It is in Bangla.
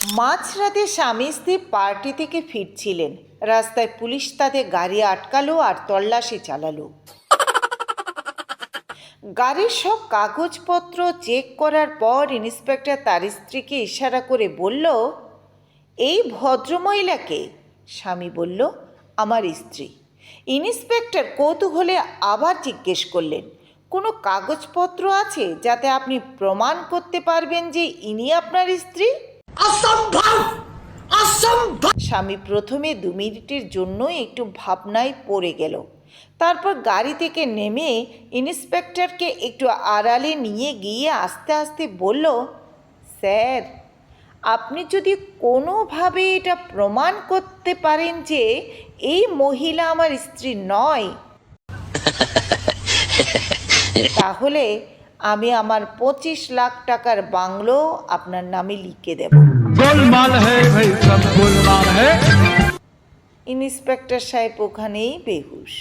মাঝরাতে স্বামী স্ত্রী পার্টি থেকে ফিরছিলেন। রাস্তায় পুলিশ তাদের গাড়ি আটকালো আর তল্লাশি চালালো। গাড়ির সব কাগজপত্র চেক করার পর ইন্সপেক্টর তার স্ত্রীকে ইশারা করে বলল, এই ভদ্রমহিলাকে? স্বামী বলল, আমার স্ত্রী। ইন্সপেক্টর কৌতূহলে আবার জিজ্ঞেস করলেন, কোনো কাগজপত্র আছে যাতে আপনি প্রমাণ করতে পারবেন যে ইনি আপনার স্ত্রী? স্বামী প্রথমে 2 মিনিটের জন্য একটু ভাবনায় পড়ে গেল। তারপর গাড়ি থেকে নেমে ইন্সপেক্টরকে একটু আড়ালে নিয়ে গিয়ে আস্তে আস্তে বলল, স্যার, আপনি যদি কোনোভাবে এটা প্রমাণ করতে পারেন যে এই মহিলা আমার স্ত্রী নয়, তাহলে আমি আমার 25 লাখ টাকার বাংলো আপনার নামে লিখে দেব। গোলমাল হ্যায় ভাই, সব গোলমাল হ্যায়। ইন্সপেক্টর সাহেব ওখানেই বেহুশ।